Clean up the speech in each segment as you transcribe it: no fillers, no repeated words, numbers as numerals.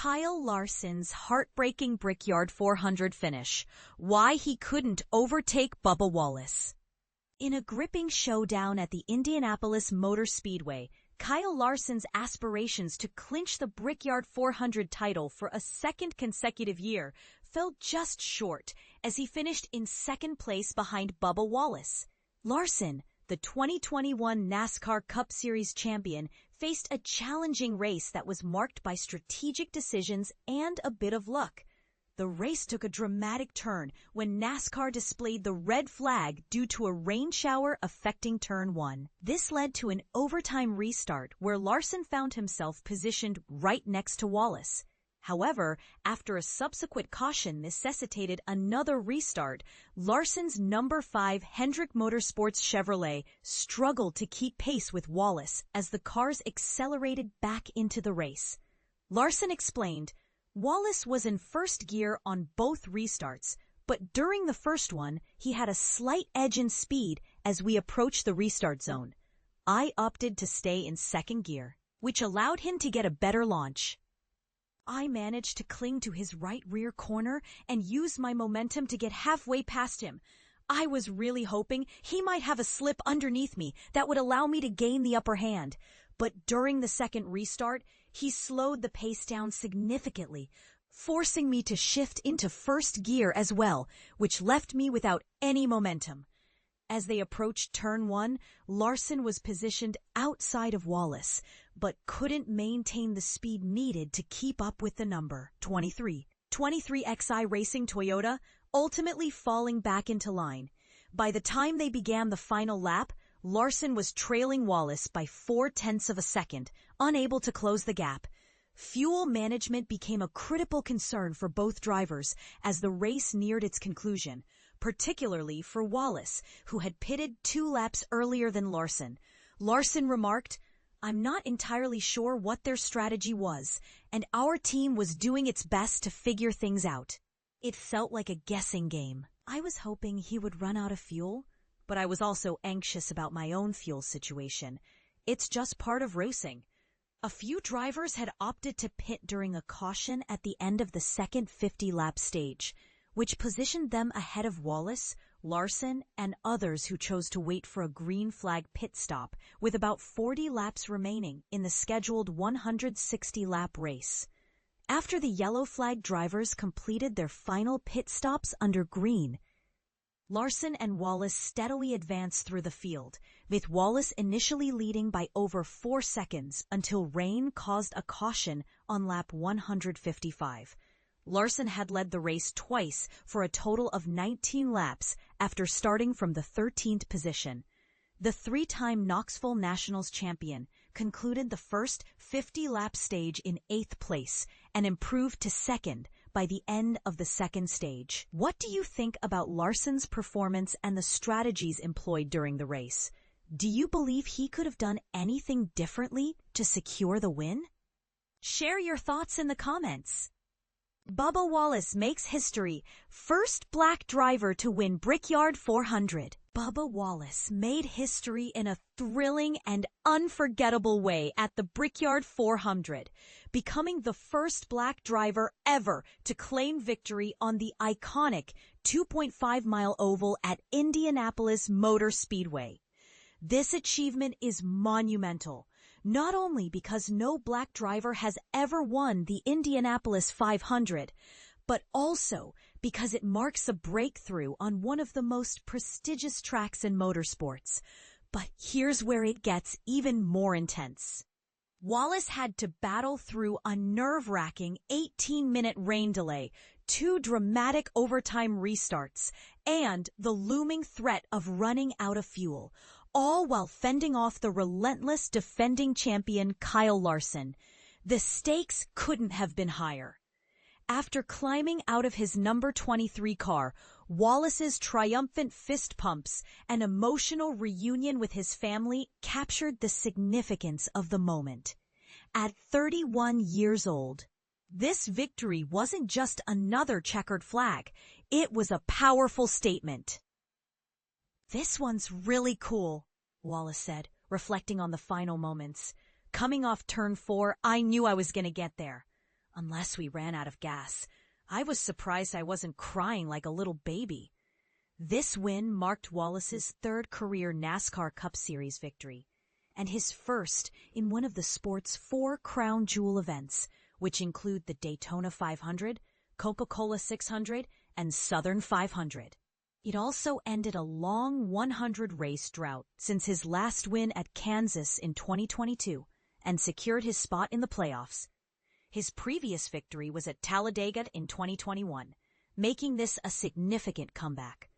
Kyle Larson's heartbreaking Brickyard 400 finish, why he couldn't overtake Bubba Wallace. In a gripping showdown at the Indianapolis Motor Speedway, Kyle Larson's aspirations to clinch the Brickyard 400 title for a second consecutive year fell just short as he finished in second place behind Bubba Wallace. Larson, the 2021 NASCAR Cup Series champion, faced a challenging race that was marked by strategic decisions and a bit of luck. The race took a dramatic turn when NASCAR displayed the red flag due to a rain shower affecting Turn 1. This led to an overtime restart where Larson found himself positioned right next to Wallace. However, after a subsequent caution necessitated another restart, Larson's number 5 Hendrick Motorsports Chevrolet struggled to keep pace with Wallace as the cars accelerated back into the race. Larson explained, "Wallace was in first gear on both restarts, but during the first one, he had a slight edge in speed as we approached the restart zone. I opted to stay in second gear, which allowed him to get a better launch. I managed to cling to his right rear corner and use my momentum to get halfway past him. I was really hoping he might have a slip underneath me that would allow me to gain the upper hand. But during the second restart, he slowed the pace down significantly, forcing me to shift into first gear as well, which left me without any momentum." As they approached Turn 1, Larson was positioned outside of Wallace, but couldn't maintain the speed needed to keep up with the number 23 XI Racing Toyota, ultimately falling back into line. By the time they began the final lap, Larson was trailing Wallace by 0.4 of a second, unable to close the gap. Fuel management became a critical concern for both drivers as the race neared its conclusion, particularly for Wallace, who had pitted 2 laps earlier than Larson. Larson remarked, "I'm not entirely sure what their strategy was, and our team was doing its best to figure things out. It felt like a guessing game. I was hoping he would run out of fuel, but I was also anxious about my own fuel situation. It's just part of racing." A few drivers had opted to pit during a caution at the end of the second 50-lap stage, which positioned them ahead of Wallace, Larson, and others who chose to wait for a green flag pit stop with about 40 laps remaining in the scheduled 160-lap race. After the yellow flag drivers completed their final pit stops under green, Larson and Wallace steadily advanced through the field, with Wallace initially leading by over 4 seconds until rain caused a caution on lap 155. Larson had led the race twice for a total of 19 laps after starting from the 13th position. The 3-time Knoxville Nationals champion concluded the first 50-lap stage in 8th place and improved to second by the end of the second stage. What do you think about Larson's performance and the strategies employed during the race? Do you believe he could have done anything differently to secure the win? Share your thoughts in the comments. Bubba Wallace makes history, first black driver to win Brickyard 400. Bubba Wallace made history in a thrilling and unforgettable way at the Brickyard 400, becoming the first black driver ever to claim victory on the iconic 2.5-mile oval at Indianapolis Motor Speedway. This achievement is monumental, not only because no black driver has ever won the Indianapolis 500, but also because it marks a breakthrough on one of the most prestigious tracks in motorsports. But here's where it gets even more intense. Wallace had to battle through a nerve-wracking 18-minute rain delay, 2 dramatic overtime restarts, and the looming threat of running out of fuel, all while fending off the relentless defending champion Kyle Larson. The stakes couldn't have been higher. After climbing out of his number 23 car, Wallace's triumphant fist pumps and emotional reunion with his family captured the significance of the moment. At 31 years old, this victory wasn't just another checkered flag. It was a powerful statement. "This one's really cool," Wallace said, reflecting on the final moments. "Coming off turn 4, I knew I was going to get there. Unless we ran out of gas. I was surprised I wasn't crying like a little baby. This win marked Wallace's third career NASCAR Cup Series victory, and his first in one of the sport's 4 crown jewel events, which include the Daytona 500, Coca-Cola 600, and Southern 500. It also ended a long 100-race drought since his last win at Kansas in 2022 and secured his spot in the playoffs. His previous victory was at Talladega in 2021, making this a significant comeback.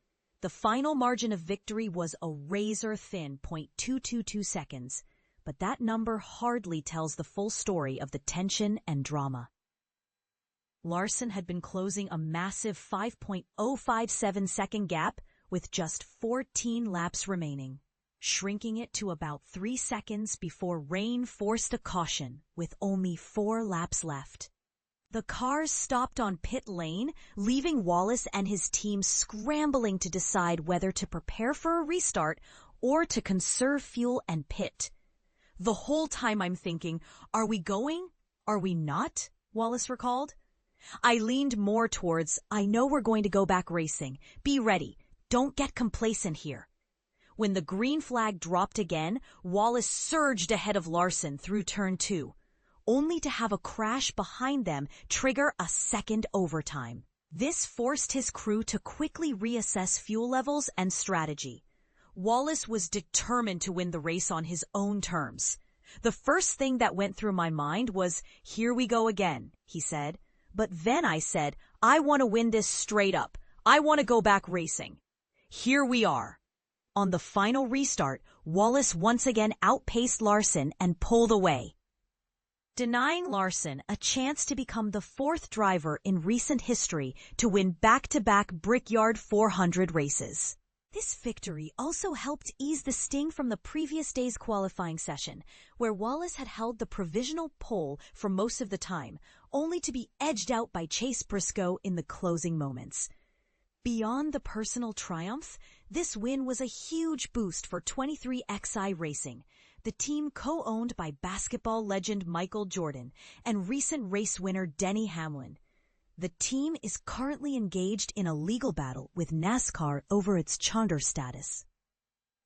The final margin of victory was a razor-thin .222 seconds, but that number hardly tells the full story of the tension and drama. Larson had been closing a massive 5.057-second gap with just 14 laps remaining, shrinking it to about 3 seconds before rain forced a caution with only 4 laps left. The cars stopped on pit lane, leaving Wallace and his team scrambling to decide whether to prepare for a restart or to conserve fuel and pit. The whole time I'm thinking, are we going? Are we not? Wallace recalled. I leaned more towards, I know we're going to go back racing. Be ready. Don't get complacent here. When the green flag dropped again, Wallace surged ahead of Larson through turn 2. Only to have a crash behind them trigger a second overtime. This forced his crew to quickly reassess fuel levels and strategy. Wallace was determined to win the race on his own terms. The first thing that went through my mind was, here we go again, he said. But then I said, I want to win this straight up. I want to go back racing. Here we are. On the final restart, Wallace once again outpaced Larson and pulled away, denying Larson a chance to become the 4th driver in recent history to win back-to-back Brickyard 400 races. This victory also helped ease the sting from the previous day's qualifying session, where Wallace had held the provisional pole for most of the time, only to be edged out by Chase Briscoe in the closing moments. Beyond the personal triumph, this win was a huge boost for 23XI Racing, the team co-owned by basketball legend Michael Jordan and recent race winner Denny Hamlin. The team is currently engaged in a legal battle with NASCAR over its charter status,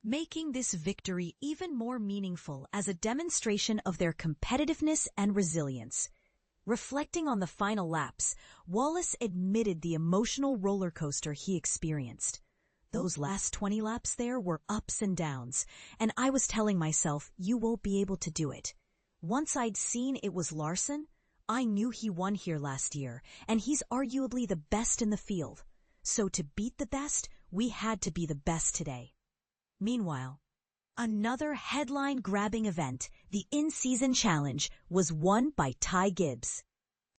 making this victory even more meaningful as a demonstration of their competitiveness and resilience. Reflecting on the final laps, Wallace admitted the emotional roller coaster he experienced. Those last 20 laps there were ups and downs, and I was telling myself, you won't be able to do it. Once I'd seen it was Larson, I knew he won here last year, and he's arguably the best in the field. So to beat the best, we had to be the best today. Meanwhile, another headline-grabbing event, the In-Season Challenge, was won by Ty Gibbs.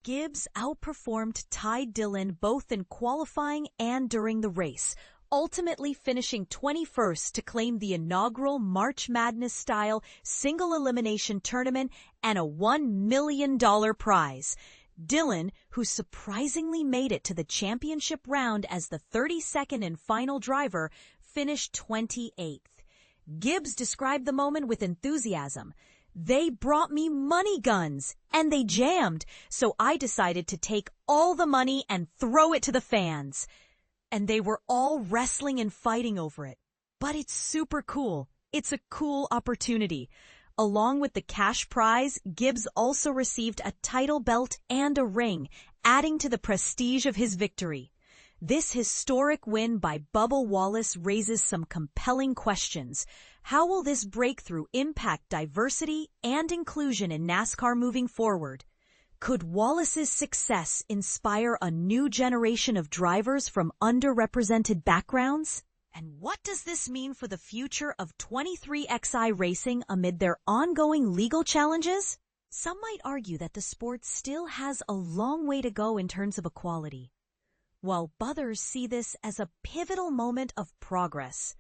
Gibbs outperformed Ty Dillon both in qualifying and during the race, ultimately finishing 21st to claim the inaugural March Madness-style single-elimination tournament and a $1 million prize. Dillon, who surprisingly made it to the championship round as the 32nd and final driver, finished 28th. Gibbs described the moment with enthusiasm. They brought me money guns, and they jammed, so I decided to take all the money and throw it to the fans. And they were all wrestling and fighting over it. But it's super cool. It's a cool opportunity. Along with the cash prize, Gibbs also received a title belt and a ring, adding to the prestige of his victory. This historic win by Bubba Wallace raises some compelling questions. How will this breakthrough impact diversity and inclusion in NASCAR moving forward? Could Wallace's success inspire a new generation of drivers from underrepresented backgrounds? And what does this mean for the future of 23XI racing amid their ongoing legal challenges? Some might argue that the sport still has a long way to go in terms of equality, while others see this as a pivotal moment of progress.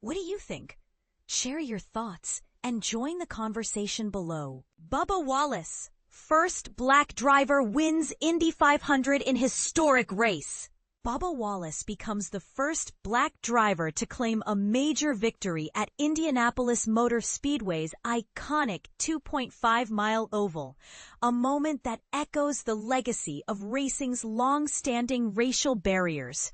What do you think? Share your thoughts and join the conversation below. Bubba Wallace, first black driver, wins Indy 500 in historic race. Bubba Wallace becomes the first black driver to claim a major victory at Indianapolis Motor Speedway's iconic 2.5-mile oval, a moment that echoes the legacy of racing's long-standing racial barriers.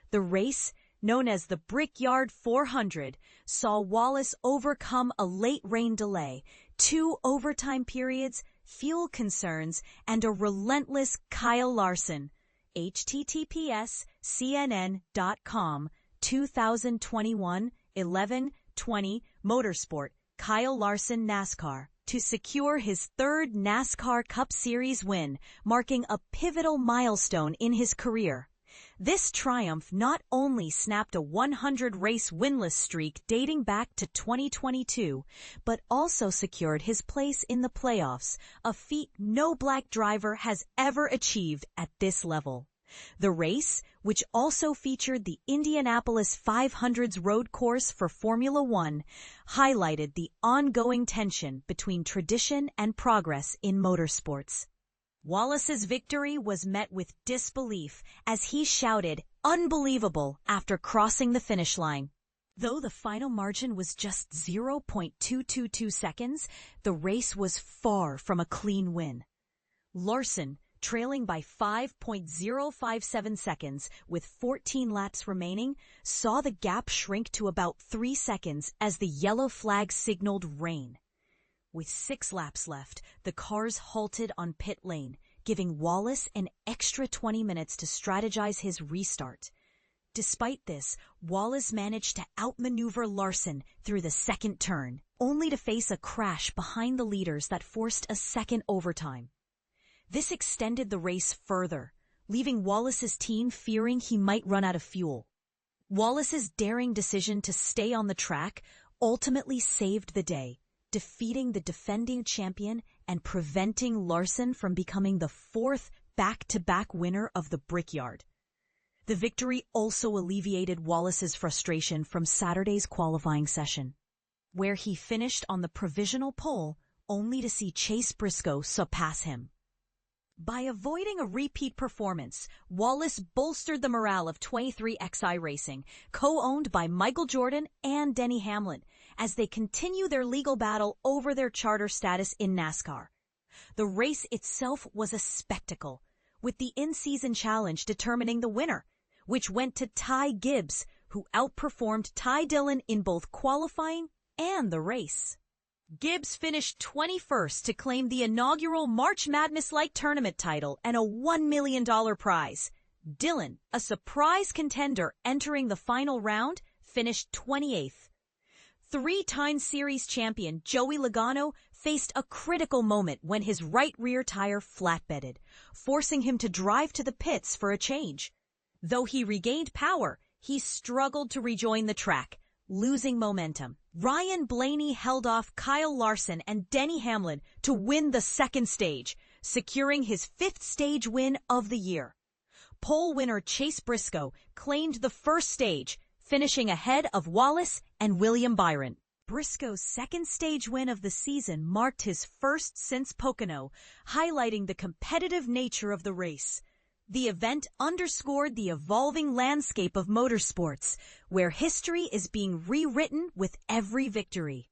The race, known as the Brickyard 400, saw Wallace overcome a late rain delay, 2 overtime periods, fuel concerns, and a relentless Kyle Larson. https://cnn.com 2021-11-20 Motorsport Kyle Larson NASCAR to secure his 3rd NASCAR Cup Series win, marking a pivotal milestone in his career. This triumph not only snapped a 100-race winless streak dating back to 2022, but also secured his place in the playoffs, a feat no black driver has ever achieved at this level. The race, which also featured the Indianapolis 500's road course for Formula One, highlighted the ongoing tension between tradition and progress in motorsports. Wallace's victory was met with disbelief as he shouted, "Unbelievable," after crossing the finish line. Though the final margin was just 0.222 seconds, the race was far from a clean win. Larson, trailing by 5.057 seconds with 14 laps remaining, saw the gap shrink to about 3 seconds as the yellow flag signaled rain. With 6 laps left, the cars halted on pit lane, giving Wallace an extra 20 minutes to strategize his restart. Despite this, Wallace managed to outmaneuver Larson through the second turn, only to face a crash behind the leaders that forced a second overtime. This extended the race further, leaving Wallace's team fearing he might run out of fuel. Wallace's daring decision to stay on the track ultimately saved the day, defeating the defending champion and preventing Larson from becoming the 4th back-to-back winner of the Brickyard. The victory also alleviated Wallace's frustration from Saturday's qualifying session, where he finished on the provisional pole only to see Chase Briscoe surpass him. By avoiding a repeat performance, Wallace bolstered the morale of 23XI Racing, co-owned by Michael Jordan and Denny Hamlin, as they continue their legal battle over their charter status in NASCAR. The race itself was a spectacle, with the in-season challenge determining the winner, which went to Ty Gibbs, who outperformed Ty Dillon in both qualifying and the race. Gibbs finished 21st to claim the inaugural March Madness-like tournament title and a $1 million prize. Dillon, a surprise contender entering the final round, finished 28th. 3-time series champion Joey Logano faced a critical moment when his right rear tire flatbedded, forcing him to drive to the pits for a change. Though he regained power, he struggled to rejoin the track, losing momentum. Ryan Blaney held off Kyle Larson and Denny Hamlin to win the second stage, securing his 5th stage win of the year. Pole winner Chase Briscoe claimed the first stage, finishing ahead of Wallace and William Byron. Briscoe's second stage win of the season marked his first since Pocono, highlighting the competitive nature of the race. The event underscored the evolving landscape of motorsports, where history is being rewritten with every victory.